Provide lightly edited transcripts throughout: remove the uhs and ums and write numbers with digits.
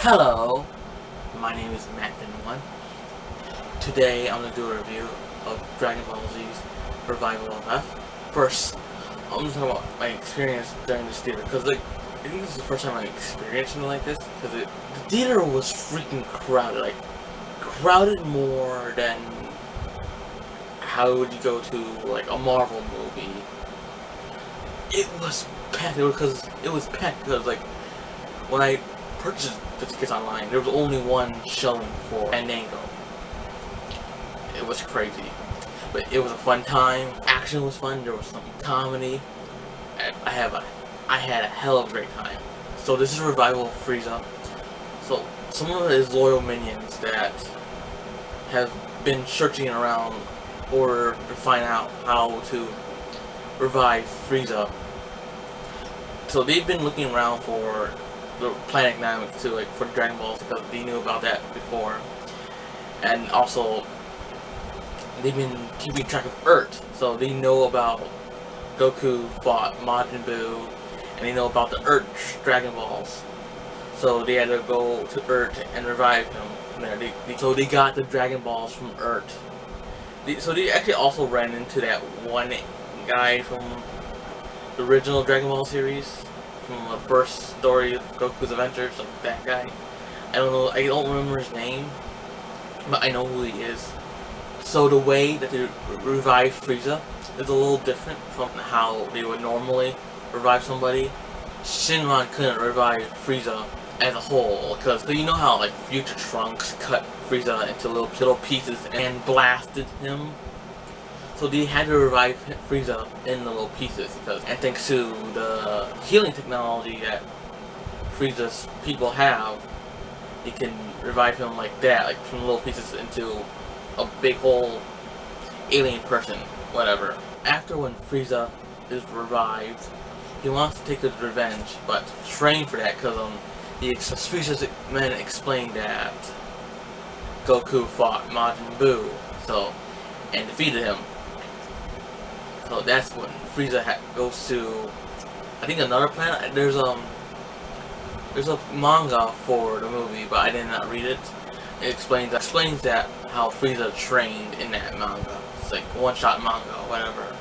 Hello, my name is Matt1. Today I'm going to do a review of Dragon Ball Z's Revival of F. First, I'm going to talk about my experience during this theater, because I think this is the first time I experienced something like this, because the theater was freaking crowded, crowded more than how would you go to a Marvel movie. It was packed, because when I purchased the tickets online, there was only one showing for Fandango. It was crazy, but it was a fun time. Action was fun. There was some comedy. I had a hell of a great time. So this is a revival of Frieza. So some of his loyal minions that have been searching around or to find out how to revive Frieza. So they've been looking around for the planet Namek too, for Dragon Balls, because they knew about that before, and also they've been keeping track of Earth, so they know about Goku fought Majin Buu, and they know about the Earth Dragon Balls, so they had to go to Earth and revive him from there. So they got the Dragon Balls from Earth. So they actually also ran into that one guy from the original Dragon Ball series, from the first story of Goku's Adventures, that guy. I don't remember his name, but I know who he is. So the way that they revive Frieza is a little different from how they would normally revive somebody. Shinron couldn't revive Frieza as a whole, because you know how Future Trunks cut Frieza into little pieces and blasted him? So they had to revive Frieza in the little pieces, and thanks to the healing technology that Frieza's people have, they can revive him like that, from little pieces into a big whole alien person, whatever. After when Frieza is revived, he wants to take his revenge, but to train for that, because Frieza's men explained that Goku fought Majin Buu, and defeated him. So that's when Frieza goes to, I think, another planet. There's a manga for the movie, but I did not read it. It explains that how Frieza trained in that manga. It's one-shot manga, whatever.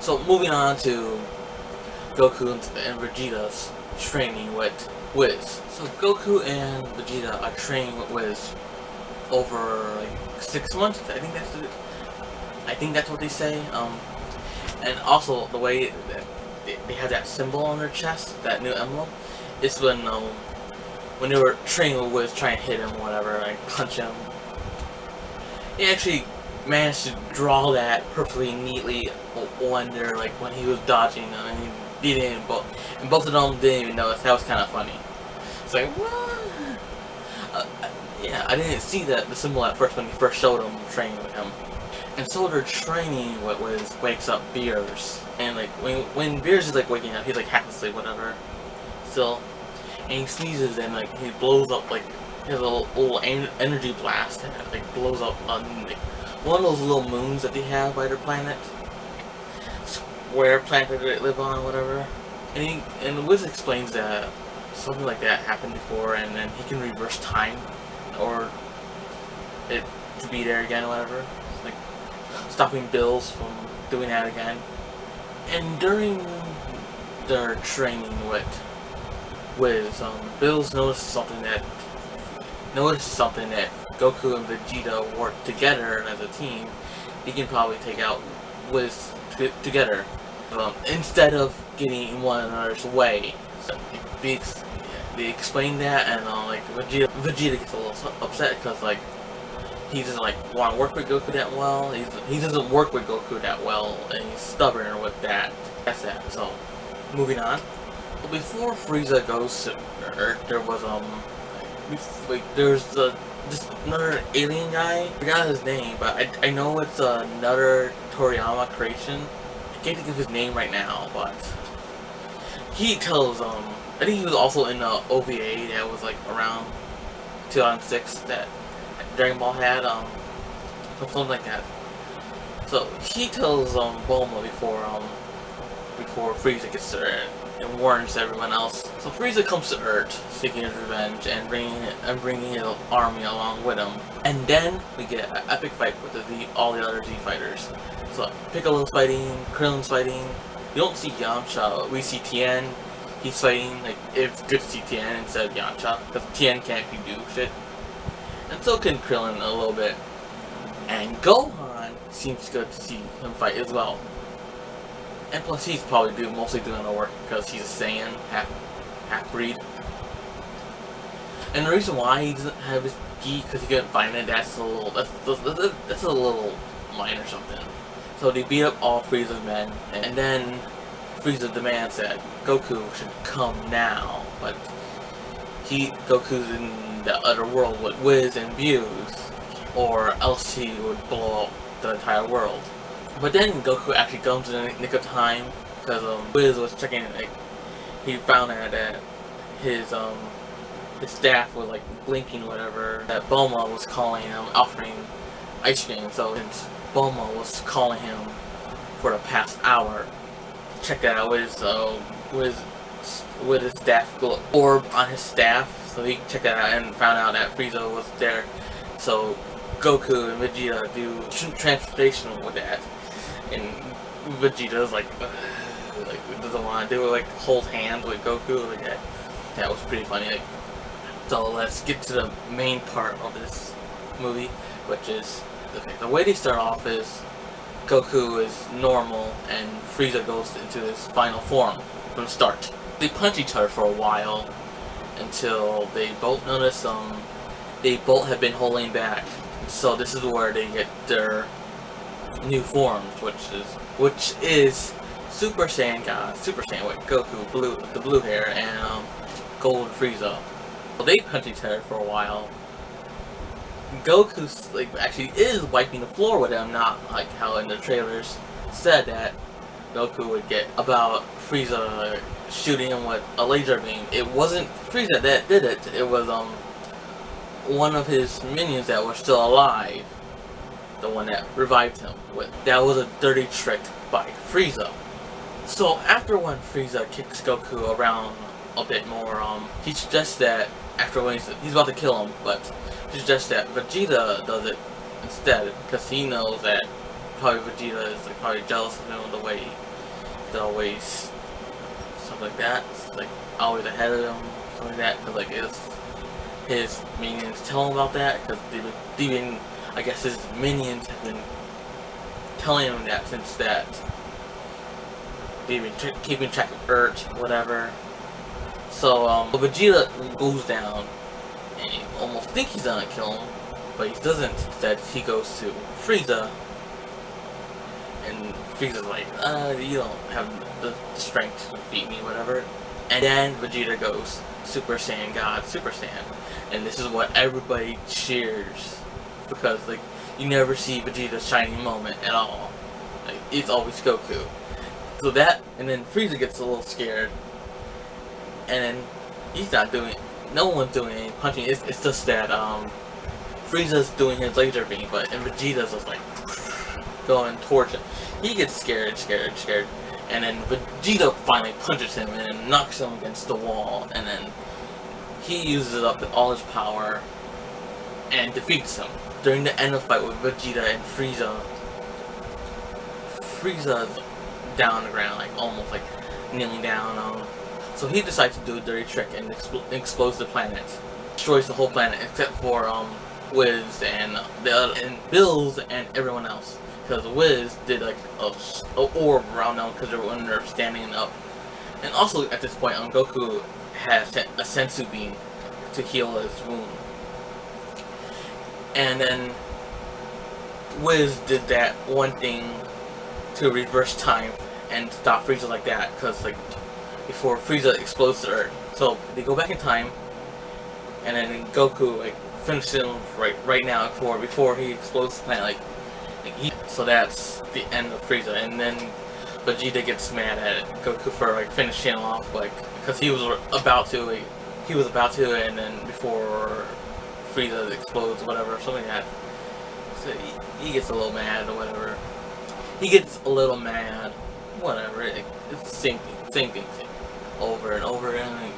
So moving on to Goku and Vegeta's training with Whis. So Goku and Vegeta are training with Whis over 6 months. I think that's what they say. And also the way that they have that symbol on their chest, that new emblem, is when they were training with Whis, trying to hit him, whatever, punch him. He actually managed to draw that perfectly neatly when he was dodging them, and he didn't, and both of them didn't even notice. That was kind of funny. It's what? Yeah, I didn't see the symbol at first when he first showed him training with him. And so they're training what wakes up Beerus, and when Beerus is waking up, he's half asleep, whatever, still, and he sneezes and he blows up his little energy blast that blows up on one of those little moons that they have by their planet, square planet that they live on, whatever. And Whis explains that something like that happened before, and then he can reverse time or it to be there again, whatever. Stopping Bills from doing that again. And during their training with Whis, Bills noticed something that Goku and Vegeta work together as a team. He can probably take out Whis together, instead of getting in one another's way. So they explain that, and Vegeta gets a little upset because he doesn't want to work with Goku that well. He doesn't work with Goku that well, and he's stubborn with that. That's that. So, moving on. Before Frieza goes to Earth, there was there's just another alien guy. I forgot his name, but I know it's another Toriyama creation. I can't think of his name right now, but he tells I think he was also in the OVA that was around 2006 that Dragon Ball had, something like that. So he tells Bulma before Frieza gets there, and warns everyone else. So Frieza comes to Earth, seeking his revenge and bringing his army along with him. And then we get an epic fight with all the other Z fighters. So Piccolo's fighting, Krillin's fighting. You don't see Yamcha. We see Tien. He's fighting. Like, it's good to see Tien instead of Yamcha, because Tien can't do shit. And so can Krillin a little bit. And Gohan seems good to see him fight as well. And plus, he's probably mostly doing the work because he's a Saiyan, half-breed. And the reason why he doesn't have his gi because he couldn't find it, that's a little minor something. So they beat up all Frieza's men, and then Frieza demands that Goku should come now, but Goku's in the other world with Whis and Views, or else he would blow up the entire world. But then Goku actually comes in the nick of time, because Whis was checking, like, he found out that his staff was like blinking or whatever, that Bulma was calling him, offering ice cream. So since Bulma was calling him for the past hour, check that out with his staff orb on his staff, so he checked that out and found out that Frieza was there. So Goku and Vegeta do transportation with that, and Vegeta's like doesn't want to do it, like hold hands with Goku like that. That was pretty funny. Like, so let's get to the main part of this movie, which is the way they start off is Goku is normal and Frieza goes into his final form from the start. They punch each other for a while until they both notice they both have been holding back. So this is where they get their new forms, which is Super Saiyan God, Super Saiyan with Goku, the blue hair, and Gold Frieza. Well, they punch each other for a while. Goku's actually is wiping the floor with him, not like how in the trailers said that Goku would get about Frieza shooting him with a laser beam. It wasn't Frieza that did it. It was one of his minions that was still alive, the one that revived him with. That was a dirty trick by Frieza. So after when Frieza kicks Goku around a bit more, he suggests that after when he's about to kill him, but he suggests that Vegeta does it instead, because he knows that probably Vegeta is probably jealous of him, the way he's always something like that, like always ahead of him, something like that, because his minions tell him about that, because I guess his minions have been telling him that since that they've been keeping track of Earth, whatever. So Vegeta goes down, and you almost think he's gonna kill him, but he doesn't. Instead, he goes to Frieza, and Frieza's like, you don't have the strength to defeat me, whatever. And then Vegeta goes Super Saiyan God, Super Saiyan, and this is what everybody cheers, because you never see Vegeta's shining moment at all. It's always Goku. So that, and then Frieza gets a little scared, and then he's not doing, no one's doing any punching. It's just that Frieza's doing his laser beam, and Vegeta's just going towards him. He gets scared, and then Vegeta finally punches him and knocks him against the wall, and then he uses up all his power and defeats him. During the end of the fight with Vegeta and Frieza's down on the ground, almost kneeling down. So he decides to do a dirty trick and explodes the planet, destroys the whole planet except for Whis and Bills and everyone else, because Whis did a orb around them because they were when they're standing up. And also at this point, Goku has a sensu beam to heal his wound. And then Whis did that one thing to reverse time and stop Frieza like that, because before Frieza explodes the Earth. So they go back in time, and then Goku finishes him right now before he explodes the planet. So that's the end of Frieza, and then Vegeta gets mad at Goku for finishing him off, because he was about to, and then before Frieza explodes, whatever, something like that. So he gets a little mad or whatever. He gets a little mad, whatever. It's the same thing. over and over again.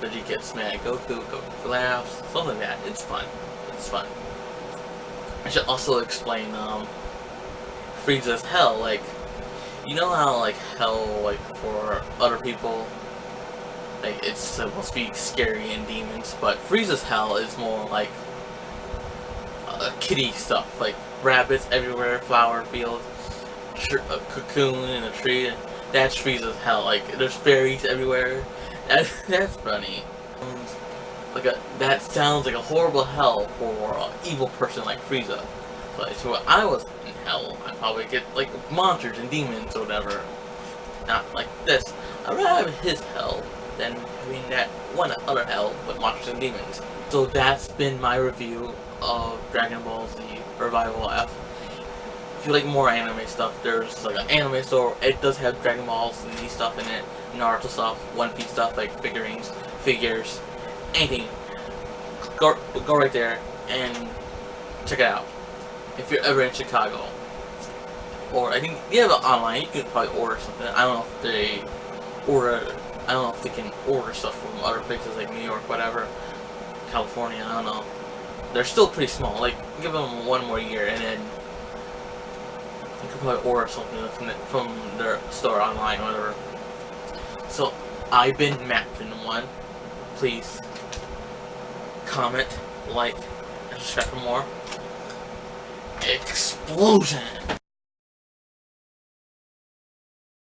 Vegeta gets mad at Goku, Goku laughs, something like that. It's fun. It's fun. I should also explain Frieza's hell. Like, you know how like hell, like for other people, like it's supposed to be scary and demons, but Frieza's hell is more like kitty stuff, like rabbits everywhere, flower field, a cocoon in a tree. That's Frieza's hell. Like there's fairies everywhere. That's funny. That sounds like a horrible hell for an evil person like Frieza. But so if I was in hell, I'd probably get like monsters and demons or whatever. Not like this. I'd rather have his hell than having that one other hell with monsters and demons. So that's been my review of Dragon Ball Z Revival F. If you like more anime stuff, there's like an anime store. It does have Dragon Ball Z stuff in it, Naruto stuff, One Piece stuff, like figures, anything. Go right there and check it out. If you're ever in Chicago, or I think you have it online, you can probably order something. I don't know if they can order stuff from other places like New York, whatever, California. I don't know. They're still pretty small. Like, give them one more year, and then you could probably order something from their store online, whatever. So, I've been MattFin1. Please comment, like, and subscribe for more. Explosion!